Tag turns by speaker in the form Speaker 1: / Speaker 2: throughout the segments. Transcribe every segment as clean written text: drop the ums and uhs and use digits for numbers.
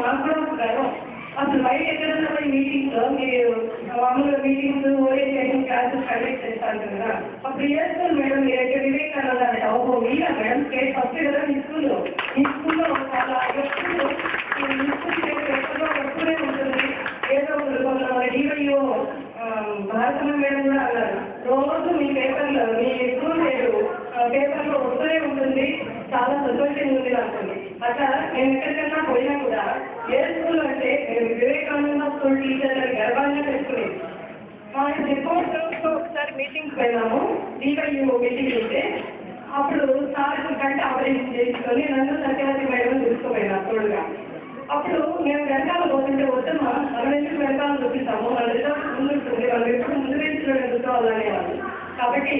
Speaker 1: మాకు కూడా వస్తారు. అసలు బయట ఎక్కడన్నా పోయి మీటింగ్స్లో మీరు మామూలుగా మీటింగ్స్ ఓరియంటేషన్ క్లాసెస్ కండక్ట్ చేస్తారు కదా, అప్పుడు చేస్తారు మేడం మీరైతే వివేకానంద అంటే ఓహో మీరా మేడం స్టేట్ ఫస్ట్ కదా మీ స్కూల్లో చాలా ఎప్పుడు ఎక్కడో వస్తూనే ఉంటుంది. ఏదో కొంతమంది డివైఓ భారతమ్మ మేడం కూడా అన్నారు, రోజు మీ పేపర్లో మీ స్కూల్ పేరు పేపర్లో వస్తూనే ఉంటుంది, చాలా సంతోషంగా ఉంది అనుకోండి. అట్లా నేను ఎక్కడికన్నా పోయినా కూడా ఏ స్కూల్ అంటే వివేకానంద స్కూల్ టీచర్ అని గర్వంగా తెలుసుకునేది. ఒకసారి మీటింగ్కి వెళ్ళాము, డివైఓ మీటింగ్ ఉంటే అప్పుడు సార్ కంటే ఆపరేషన్ చేసుకొని నన్ను సత్యవతి మేడం తీసుకుపోయినా తోడుగా. అప్పుడు మేము వెనకాల పోతుంటే వద్దమ్మా మనం ఎందుకు వెనకాల చూపిస్తాము, వాళ్ళ రిజల్ట్ ముందు ఉంటుంది, వాళ్ళు ఎప్పుడు ముందు వేసులో ఎదుర్కోవాలనేవాళ్ళు. కాబట్టి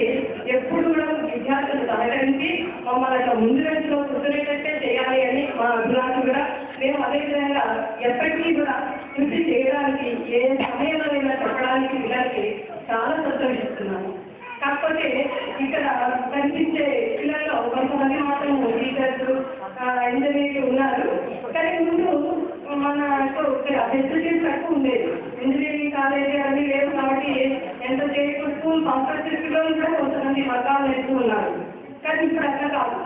Speaker 1: ఎప్పుడు కూడా విద్యార్థులు సహకరించి మమ్మల్ని అట్లా ముందు వేసులో కూర్చునేటట్టే చేయాలి అని మా అభిలాష కూడా. మేము అదేవిధంగా ఎప్పటికీ కూడా కృషి చేయడానికి ఏ సమయంలో చెప్పడానికి పిల్లలకి చాలా సంతోషిస్తున్నాము. కాకపోతే ఇక్కడ కనిపించే పిల్లల్లో కొంతమంది మాత్రం టీచర్స్ ఇంజనీర్లు ఉన్నారు. కానీ ముందు మన ఫెసిలిటీస్ తక్కువ ఉండేది, ఇంజనీరింగ్ కాలేజీ అన్నీ లేవు. కాబట్టి ఎంత చేయకుండా స్కూల్ సంస్కృతిలో కూడా కొంతమంది వర్గాలు నేర్చుకు ఉన్నారు. కానీ ఇప్పుడు అట్లా కాదు,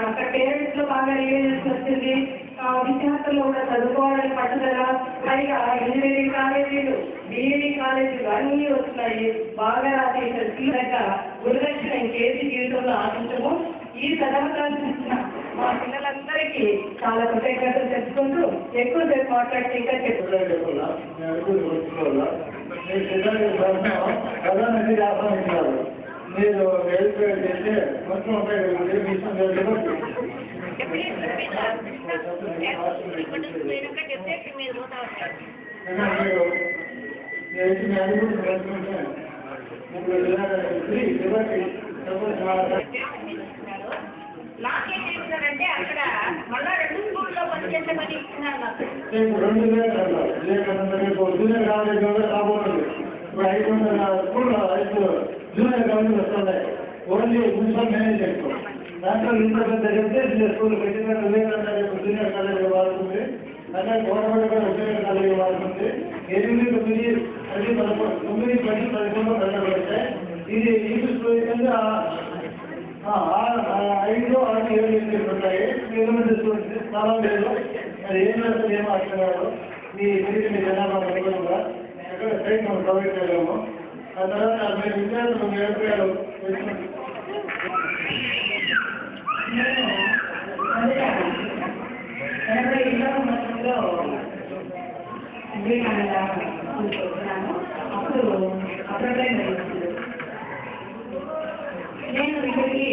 Speaker 1: అక్కడ పేరెంట్స్లో బాగా రియలైజేషన్ వచ్చింది, విద్యార్థులు కూడా చదువుకోవడానికి పట్టుదల, పైగా ఇంజనీరింగ్ కాలేజీలు బిఈడి కాలేజీలు అన్నీ వస్తున్నాయి. బాగా రాసే దగ్గర గురుదక్షిణ ఇంకేది జీవితంలో ఆశించము. ఈ సదవకాశం ఇచ్చిన మా పిల్లలందరికీ చాలా కృతజ్ఞతలు తెలుసుకుంటూ ఎక్కువసేపు మాట్లాడితే ఇంకా
Speaker 2: మీరు వెరిఫైడ్ చేస్తే మొత్తం
Speaker 3: నాకేం చేస్తున్నారంటే అక్కడ మళ్ళా 2 స్కూల్లో పనిచేసే పని ఇస్తున్నారు నాకు.
Speaker 2: 2 జూనియర్ కాలేజ్ రాబోతుంది. ఇప్పుడు 500 స్కూల్లో 5 జూనియర్ కాలేజీలు వస్తున్నాయి. ఓన్లీ మున్సిపల్ మేనేజ్ చేసుకో దాంట్లో ఇంట్లో పెద్ద చెప్తే స్కూల్ పెట్టిన వివేకానంద జూనియర్ కాలేజీ వాడుతుంది, అట్లా గవర్నమెంట్ కూడా జూనియర్ కాలేజీ వాడుతుంది. 8, 9, 10, 11, 9, 10, 11 వెళ్ళబడితే ఇది ఇంగ్లీష్ కింద 5, 6, 7 ఉంటాయి. ఎలిమెంటరీ స్టూడెంట్స్ చాలా లేదు. అది ఏం చేస్తుంది ఏమో అర్థం కాదు. మీ తిరిగి జనాభా అనుగుణంగా ఎక్కడ సైట్ మనం ప్రొవైడ్ చేయలేము. ఆ తర్వాత మీరు విద్యార్థులు మీ అభిప్రాయాలు
Speaker 1: నేను ఇక్కడికి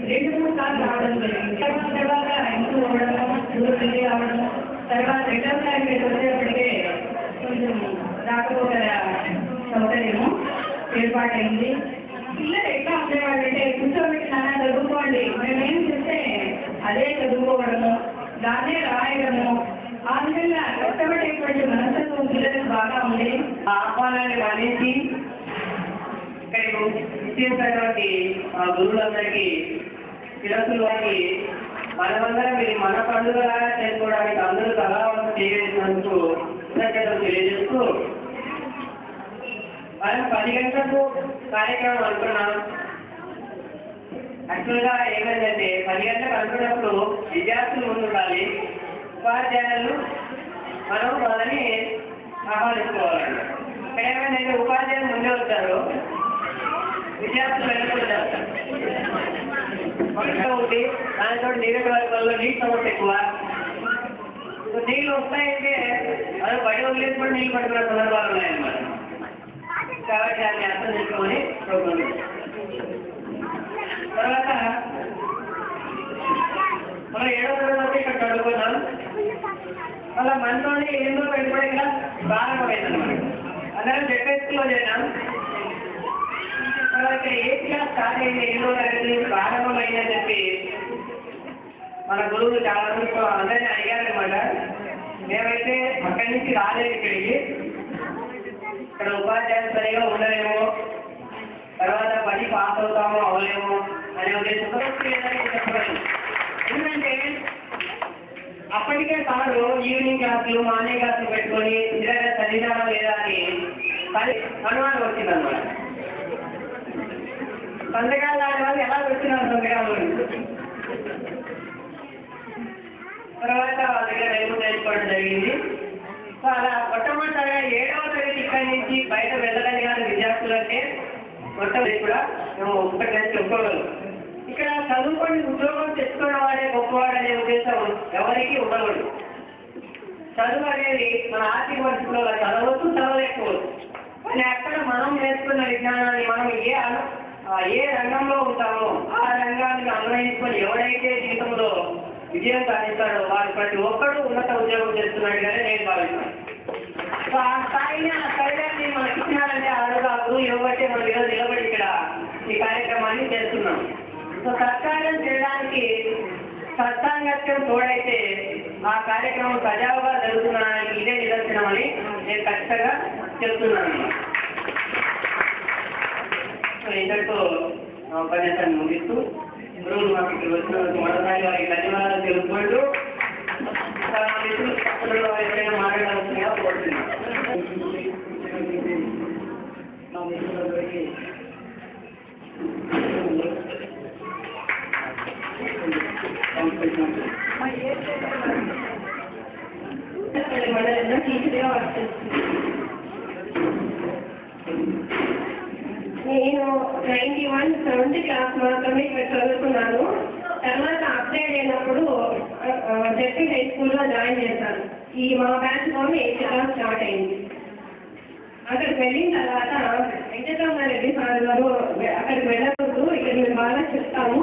Speaker 1: 2-3 సార్లు రావడం జరిగింది. తర్వాత ఇంట్లో ఉండడము, ఊరికి రావడము, తర్వాత రిటర్న్ టైంకి వచ్చేప్పటికే కొంచెం రాకపోతే సౌకర్యము ఏర్పాటైంది. పిల్లలు ఎట్లా ఉండేవాళ్ళంటే కూర్చోబెట్టి నాన్న చదువుకోండి, మేమేం చేస్తే అదే చదువుకోవడము, దాన్నే రాయడము, ఆ విధంగా కష్టపడేటువంటి మనసుకు పిల్లలకు బాగా ఉంది.
Speaker 4: ఆహ్వానాన్ని మన్నించి ఇక్కడికి ఇచ్చేసినటువంటి గురువులందరికీ శిరస్సులు వారికి మనమందరం ఇది మన పండుగలాగా చేసుకోవడానికి అందరూ కళావంతం చేయవేసినందుకు కృతజ్ఞతలు తెలియజేస్తూ మనం 10 గంటలకు కార్యక్రమం అనుకున్నాం. యాక్చువల్గా ఏమైందంటే 10 గంటలకు అనుకున్నప్పుడు విద్యార్థులు ముందు ఉండాలి, ఉపాధ్యాయులు మనం వాళ్ళని ఆహ్వానించుకోవాలండి. ఇక్కడ ఏమైందంటే ఉపాధ్యాయులు ముందే వచ్చారు, విద్యార్థులు వెనుకుంటారు. ఉంది దానితో నియోజకవర్గాల్లో నీటి సమస్య ఎక్కువ. నీళ్ళు వస్తాయంటే అది బయట వదిలేసి కూడా నీళ్ళు పట్టుకునే సందర్భాలు ఉన్నాయన్నమాట. కాబట్టి దాన్ని అర్థం చేసుకోమని ప్రోగ్రాం. తర్వాత మనం 7వ తరగతి ఇక్కడ చదువుకున్నాం. మళ్ళీ మనతోనే 8వ పెట్టుబడి ఇక్కడ ప్రారంభమైందన్నమాట. అందరం జెడ్ఎస్లో చేద్దాం. తర్వాత 8th క్లాస్ స్టార్ట్ అయింది, 8వ తరగతి ప్రారంభమైందని చెప్పి మన గురువులు చాలా మంది అందరినీ అడిగారనమాట. మేమైతే అక్కడి నుంచి రాలేదు ఇక్కడికి, ఇక్కడ ఉపాధ్యాయులు సరిగా ఉండలేము, తర్వాత పని పాస్ అవుతామో అవలేము అనే ఉద్దేశంతో చెప్పలేదు. ఎందుకంటే అప్పటికే సారు ఈవినింగ్ క్లాసులు మార్నింగ్ క్లాసులు పెట్టుకొని నిజంగా చదివినారా లేదా అని అనుమానం వచ్చిందన్నమాట. సంతకాలు ఆడే వాళ్ళు ఎలా వచ్చినారు సంతకాలు తర్వాత వాళ్ళ దగ్గర రైలు నేర్చుకోవడం జరిగింది. సో అలా మొట్టమొదటిగా 7వ తరగతి ఇక్కడి నుంచి బయట వెళ్ళగలిగిన విద్యార్థులు అంటే మొట్టమొదటి కూడా మేము ఒక్కటి చెప్పుకోగలం. ఇక్కడ చదువుకొని ఉద్యోగం తెచ్చుకోవడం వాడే గొప్పవాడు అనే ఉద్దేశం ఎవరికి ఉండకూడదు. చదువు అనేది మన ఆర్థిక పరిస్థితుల్లో చదవచ్చు, చదవలేకపోవచ్చు. కానీ అక్కడ మనం నేర్చుకున్న విజ్ఞానాన్ని మనం ఏ రంగంలో ఉంటామో ఆ రంగానికి అన్వయించుకొని ఎవడైతే జీవితంలో విజయం సాధిస్తాడో వారు ప్రతి ఒక్కరూ ఉన్నత ఉద్యోగం చేస్తున్నట్టుగానే నేను భావిస్తున్నాను. సో ఆ స్థాయిని ఆ స్థైర్యాన్ని మనకి ఇచ్చినారంటే ఆరోగ్యాలు ఇవ్వబట్టే మనం ఈరోజు నిలబడి ఇక్కడ ఈ కార్యక్రమాన్ని చేస్తున్నాం. సో సత్కార్యం చేయడానికి సత్సాంగత్యం తోడైతే ఆ కార్యక్రమం సజావుగా జరుగుతున్నానికి ఇదే నిదర్శనమని నేను ఖచ్చితంగా చెప్తున్నాను. సో ఇంతటితో ఉపన్యాసాన్ని ముగిస్తూ గురువులు మాకు ఇక్కడ వచ్చినందుకు మరోసారి వారికి ధన్యవాదాలు తెలుపుకుంటూ మిత్రులు పక్కలలో ఎవరైనా మాట్లాడాల్సిందిగా కోరుతున్నాను.
Speaker 1: మండలంలో టీచర్గా వర్క్ చేస్తున్నాను. నేను 91 7th క్లాస్ మాత్రమే ఇక్కడ చదువుకున్నాను. తర్వాత అప్డేట్ అయినప్పుడు జెడ్పీ హై స్కూల్లో జాయిన్ చేశాను. ఈ మా బ్యాచ్లోనే 8th క్లాస్ స్టార్ట్ అయింది. అక్కడికి వెళ్ళిన తర్వాత వెంకటరామారెడ్డి సార్ గారు అక్కడికి వెళ్ళకూడదు, ఇక్కడ మేము బాగా చెప్తాము,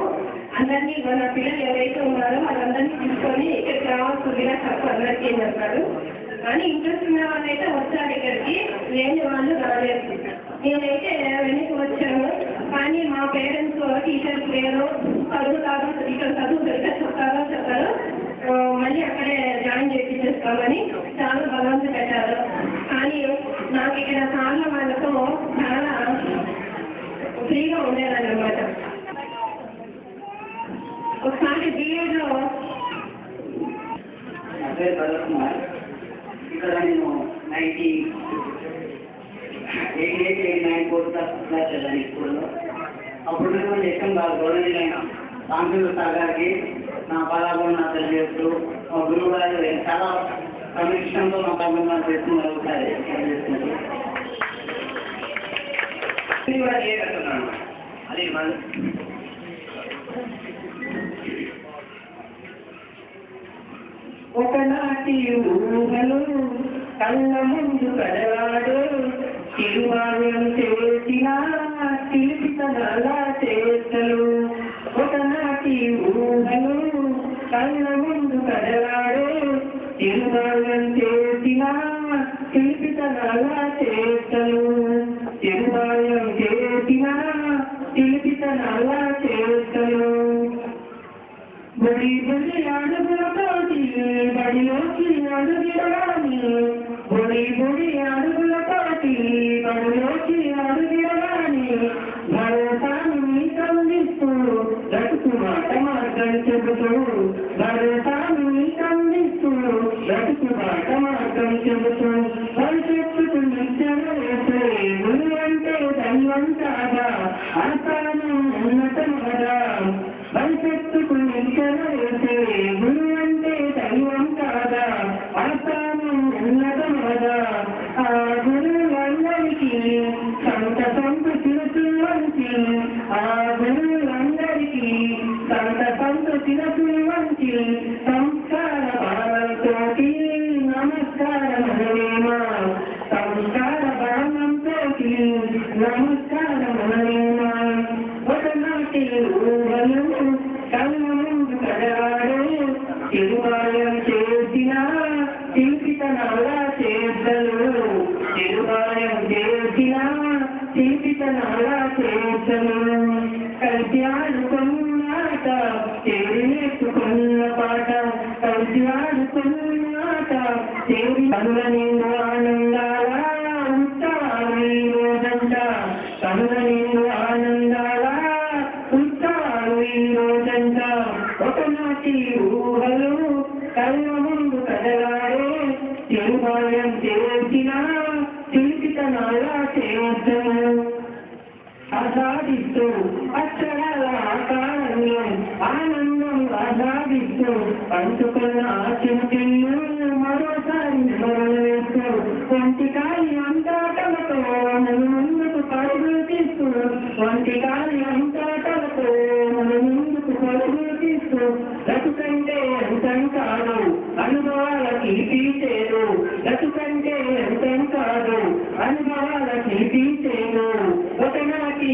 Speaker 1: అందరినీ మన పిల్లలు ఎవరైతే ఉన్నారో వాళ్ళందరినీ తీసుకొని ఇక్కడికి రావాల్సిందిగా చెప్పు అందరికీ అని చెప్పారు. కానీ ఇంట్రెస్ట్ ఉన్న వాళ్ళైతే వచ్చారు ఇక్కడికి, లేని వాళ్ళు రాలేదు. నేనైతే వెనక్కి వచ్చాను. కానీ మా పేరెంట్స్ టీచర్స్ లేరు, చదువుతారు ఇక్కడ చదువు పెడితే చెప్తారు మళ్ళీ అక్కడే జాయిన్ చేయించేస్తామని చాలా బలవంతం పెట్టారు. కానీ నాకు ఇక్కడ సార్ల వాళ్ళతో చాలా ఫ్రీగా ఉండేదాన్ని అనమాట. ఒకసారి బిఏలో
Speaker 5: ఇక్కడ నేను 88-89 క్లాస్ చదివాను స్కూల్లో. అప్పుడు నేను ఇష్టం కాదు గౌరవనీయులైన సాంస్కృతిక సాగారికి నా పదాలు నా తెలియజేస్తూ మా గురువు గారు చాలా సమీక్షంతో మా పదం చేస్తున్నారు. ఒకసారి
Speaker 4: కూడా చేయగలుగుతున్నాను. అది ఒకనాటి ఊహలు కళ్ళ ముందు కదలాడు, తిరువాణ్యం చేసిన తిలిపితనాల చేస్తలు. ఒకనాటి ఊహలు కళ్ళ ముందు కదలాడు, తిరువాణ్యం చేసిన తిలిపితనాల చేస్తలు. తిరువాణ్యం చేసిన తిలిపితనాల చేస్తలు. బడి బడి అడుగులతోటి బడిలోకి అడుగిరగాని, బడి బడి అడుగులతోటి బడిలోకి అడుగిరగాని, భరోసాను మీకు అందిస్తూ బ్రతుకు మాట మార్గం చెబుతూ, భరోసాను మీకు అందిస్తూ బ్రతుకు మాట మార్గం చెబుతూ, భవిష్యత్తుకు నిత్యము వేసే గురు అంటే దైవం కాదా, ఆస్థానం ఉన్నతం కదా. భవిష్యత్తుకు నిత్యము వేసే గురు అంటే దైవం కాదా, ఆస్థానం ఉన్నతం కదా. ఆ గురువులందరికీ సంత శిరసులు వంచి, ఆ గురువులందరికీ సంత శిరసులు వంచి సంస్కార భావంతోటి నమస్కారమనలేమా, సంస్కార భావంతోటి నమస్కారమనలేమా. ఒకనాటి ఊహలు కళ్ళ ముందు కదలాడు, తిరువాణ్యం చేసిన తిలిపితనాల చేస్తలు. తిరువాణ్యం చేసిన తిలిపితనాల చేస్తలు. కలిసి ఆడుకున్నాట చేరి నేర్చుకున్న పాట, కలిసి ఆడుకున్నాట చేరి కనుల నిండు ఆనందాల ఉత్సవాలు ఈ రోజంట, కనుల నిండు ఆనందాల ఉత్సవాలు ఈ రోజంట. ఒకనాటి ఊహలు కళ్ళ కదలాడే తిరుమాయం చేసిన తిరిగితనాల చేద్దము ఆసాదిస్తూ అక్షరాల ఆకారంలో ఆనందం ఆసాదిస్తూ పంచుకున్న చింతిల్లు మరోసారి స్మరణ వేస్తూ వంటికాలి అంతాటలతో మన ముందుకు పరుగులు తీస్తూ వంటికాలి అంతాటలతో మన ముందుకు పరుగులు తీస్తూ రతుకంటే ఎంతం కాదు అనుభవాలకి తీసేదు రతుకంటే ఎంతం కాదు అనుభవాలకి తీసేదు ఒకనాటి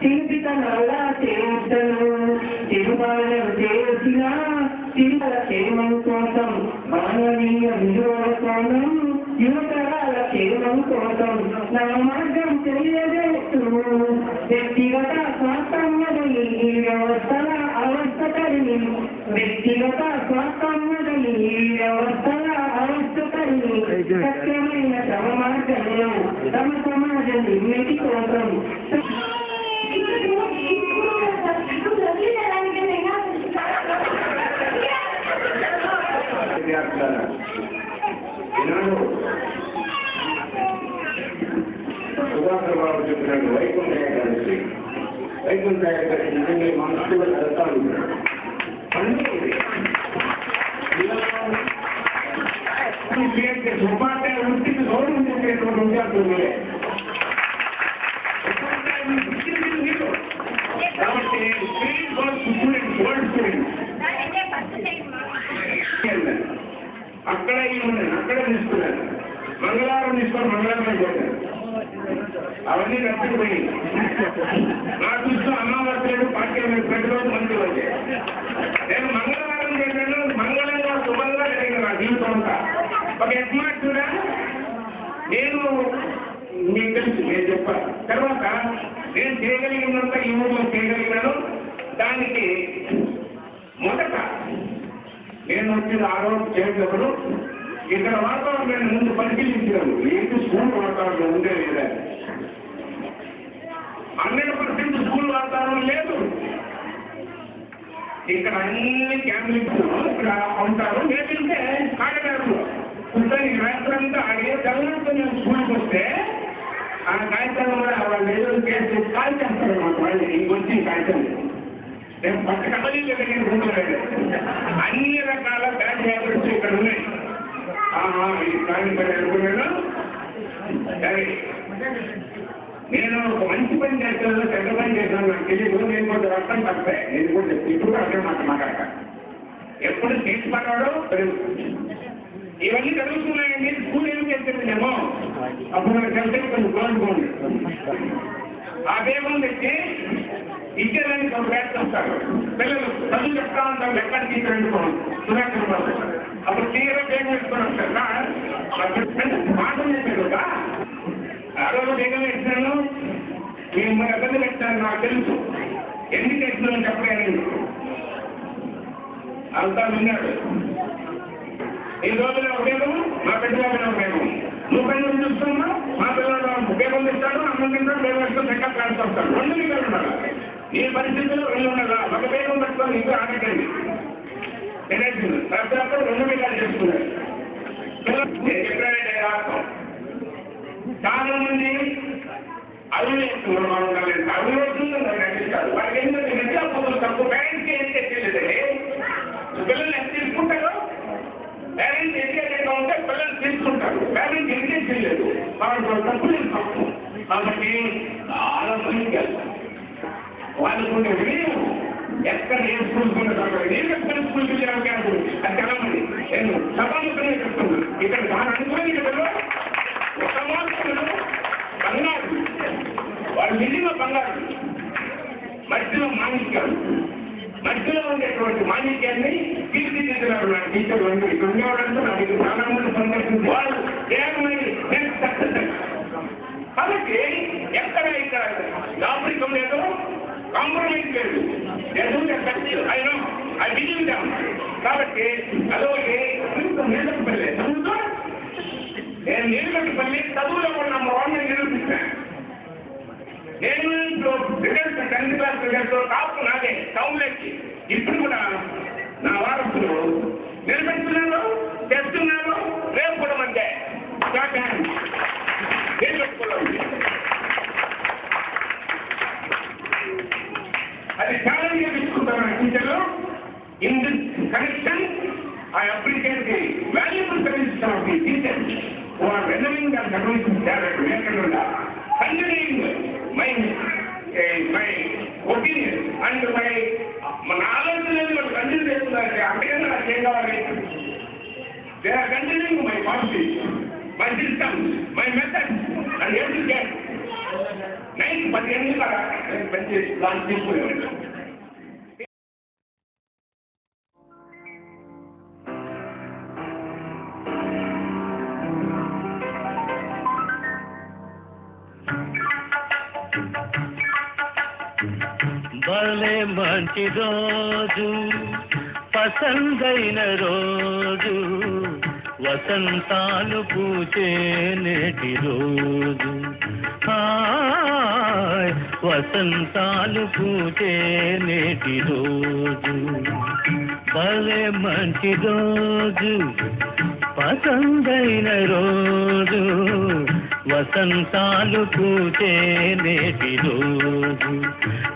Speaker 4: తిరిగితనాల చేద్దను తిరుమాయం చేసిన తిరుమల క్షేమం కోసం మానవీయ విలువల కోసం యువతరాల క్షేమం కోసం నా మార్గం తెలియజేస్తూ వ్యక్తిగత స్వార్థం మొదలు ఈ వ్యవస్థల అవస్థ తరిమి వ్యక్తిగత స్వార్థం మొదలు ఈ వ్యవస్థల అవస్థ తరిమి సత్యమైన తమ మార్గంలో తమ సమాజ నిర్మితి కోసం
Speaker 6: ఈనాడు సుధాకర్ బాబు చెప్పినట్టు వైకుంఠ ఏకాదశి వైకుంఠ ఏకాదశి నిజంగా మనసులో కడతాను ఉపాధ్యాయ వృత్తికి గౌరవం చేసేటువంటి విద్యార్థులే కాబట్టి వరల్డ్ స్టూడెంట్ అక్కడ అక్కడ తీసుకున్నాను మంగళవారం తీసుకొని మంగళవారం పోతాను అవన్నీ కట్టుకుపోయి నా దృష్టిలో అమావాస్యలు పాఠ్యం ప్రతిరోజు మంచి వచ్చాయి నేను మంగళవారం చేశాను మంగళంగా శుభంగా జరిగింది నా జీవితం అంతా ఒక ఎస్మార్ట్గా నేను మీకు తెలుసు నేను చెప్పాను తర్వాత నేను చేయగలిగినంత ఈ ఊళ్ళో చేయగలిగినాను దానికి మొదట నేను వచ్చిన ఆరోగ్యం చేసినప్పుడు ఇక్కడ వాతావరణాన్ని ముందు పరిశీలించినాను ఏంటి స్కూల్ వాతావరణం ఉందే లేదా 100% స్కూల్ వాతావరణం లేదు ఇక్కడ అన్ని క్యాంపులు ఇక్కడ ఉంటారు లేదంటే కాకినాడలో కూర్చొని రాత్రంతా ఆడి తెల్లంతా నేను స్కూల్కి వస్తే ఆ కాగితం కూడా వాళ్ళు ఏదో చేసి కాల్ చేస్తారు మాకు వాళ్ళు ఇంకొచ్చి కాగితం నేను పక్కన ఉంటుంది అన్ని రకాల బ్యాడ్ హ్యాబిట్స్ ఇక్కడ ఉన్నాయి ఈ కార్యక్రమం అనుకున్నాను సరే నేను ఒక మంచి పని చేస్తాను చెడ్డ పని చేస్తాను నాకు తెలియదు నేను కొంచెం అర్థం తప్పే నేను కూడా ఇప్పుడు అర్థం మాట్లాడక ఎప్పుడు చేసి పడ్డాడో ఇవన్నీ చదువుతున్నాయండి స్కూల్ ఏం చేస్తుందేమో అప్పుడు నాకు తెలిసి కొంచెం కోరుకోండి అదేమో తెచ్చి ఇచ్చేదానికి ఒక బ్యాచ్ వస్తారు పిల్లలు చదువు చెప్తా ఉంటారు ఎక్కడ తీసుకురండుకోండి సురేఖర్ బాబు అప్పుడు తీరా బేగం వేసుకొని వస్తారు మాటలు చెప్పాడు ఆ రోజు బేగం వేసినాను మేము ఇబ్బంది పెట్టాను నాకు తెలుసు ఎందుకు వేసినాను చెప్పలేదు అంతా విన్నాడు ఈ రోజున ఉపయోగం మా పెద్దవాళ్ళ ఉపయోగం నువ్వు పని చూస్తున్నా మా పిల్లలు ఉపయోగం ఇస్తాడు అన్నం తింటాడు బేగం వేసుకొని సెకండ్ క్లాస్ వస్తాడు 2 నిమిషాలు ఉండాలి ఈ పరిస్థితుల్లో 2 ఉండాలా ఒక బేగం పెట్టుకొని ఇంకా ఆడకండి తెలియదు తర్వాత 2 నిమిషాలు చేసుకున్నారు చాలా మంది అవివేస్తున్నారు బాగుండాలి అవివేస్తుందని నటిస్తారు వాళ్ళకి ఏంటంటే విద్యాపతులు తక్కువ పేరెంట్స్కి ఏం తెచ్చేదండి పిల్లలు ఎంత తీసుకుంటారు పేరెంట్స్ ఎడ్యుకేటెడ్గా ఉంటే పిల్లలు తీసుకుంటారు పేరెంట్స్ ఎడ్యుకేషన్ లేదు వాళ్ళు తప్పు లేదు తప్పు కాబట్టి చాలా మందికి వాళ్ళకు ఉండే వినయం ఎక్కడ ఏ స్కూల్స్ ఉండదు నేను ఎక్కడ స్కూల్కి వెళ్ళాను అది చాలా మంది నేను సభాముఖంగా చెప్తున్నాను ఇక్కడ దాని అనుకునే కదా ఒక మార్కులు బంగారు వాళ్ళు నిజంగా బంగారు మధ్యలో మాణిక్యాలు మధ్యలో ఉండేటువంటి మాణిక్యాన్ని తీర్చిదిద్దున్నారు నా టీచర్లు అంటే ఇక్కడ ఉండేవాళ్ళంతా నాకు చాలా మంది సందర్శించి వాళ్ళు ఏమని నేను సక్సెస్ కాబట్టి ఎక్కడ ఇక్కడ దాపరికం లేదు కాంప్రమైజ్ లేదు అయినా అది విజయం కాబట్టి అదొకటి నీలకపల్లి చదువుతో నేను నీలకపల్లి చదువులో కూడా నంబర్ 1 నిరూపిస్తాను నేను result 10th class result top నాదే టౌన్లోకి ఇప్పుడు కూడా నా వారసులు నిలబెడుతున్నారు ఇక్కడికి valuable services of the teachers who are rendering their services there at Vivekananda, continuing my opinion and my knowledge level continue చేస్తున్నారు. అంతకన్నా నాకు ఏం కావాలి? They are continuing my policies, my systems, my methods, and everything. Night 10 గంటల మంచి plan తీసుకునేవాళ్ళు.
Speaker 7: భలే మంచి రోజు, పసందైన రోజు, వసంతాలు పూచే నేటి రోజు. హాయ్ వసంతాలు పూచే నేటి రోజు. భలే మంచి రోజు, పసందైన రోజు, వసంతాలు పూచే నేటి రోజు.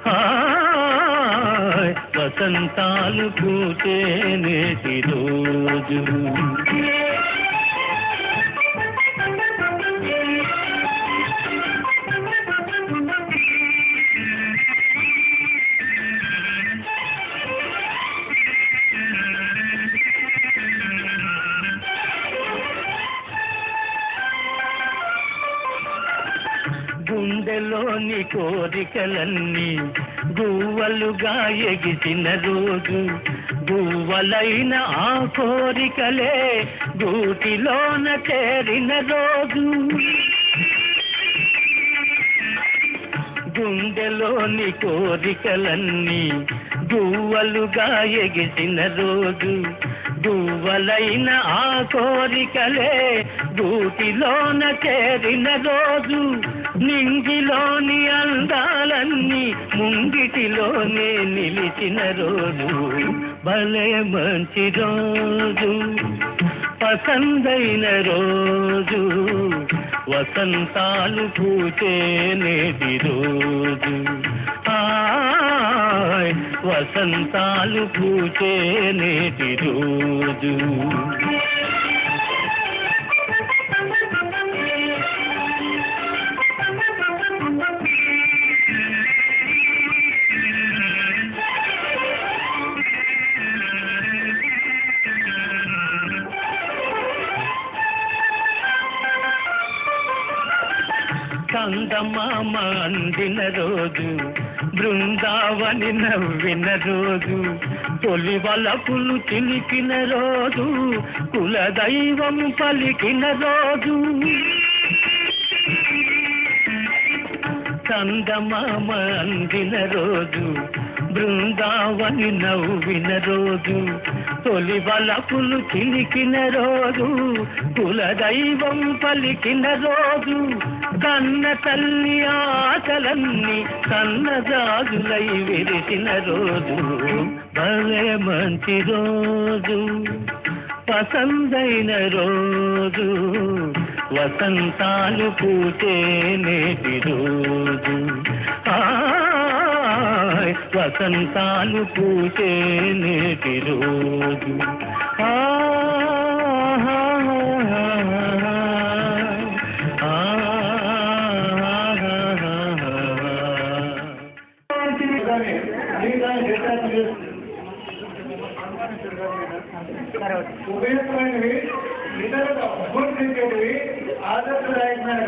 Speaker 7: హాయ్ వసంతాలు పూచే నేటి రోజు. గుండెలోని కోరికలన్నీ గువ్వలుగా ఎగిసిన రోజు. గువ్వలైన ఆ కోరికలే గూటిలోన చేరిన రోజు. గుండెలోని కోరికలన్నీ గువ్వలుగా ఎగిసిన రోజు. గువ్వలైన ఆ కోరికలే గూటిలోన చేరిన రోజు. నింగిలోని అందాలన్నీ ముంగిటిలోనే నిలిచిన రోజు. భలే మంచి రోజు, పసందైన రోజు, వసంతాలు పూచే నేటి రోజు. హాయ్ వసంతాలు పూచే నేటి రోజు. చందమామ అందిన రోజు, బృందావని నవ్విన రోజు. తొలి వలపులు చిలికిన రోజు, కులదైవం పలికిన రోజు. చందమామ అందిన రోజు, బృందావని నవ్విన రోజు. తొలి వలపులు చిలికిన రోజు, కులదైవం పలికిన రోజు. కన్న తల్లి ఆశలన్నీ సన్నజాజులై విరిసిన రోజు. భలే మంచి రోజు, పసందైన రోజు, వసంతాలు పూచే నేటి రోజు. హాయ్ వసంతాలు పూచే నేటి రోజు.
Speaker 2: ఉపయోగమైనవి, ఇతరులకు అభివృద్ధించేటివి, ఆదర్శదాయకమైన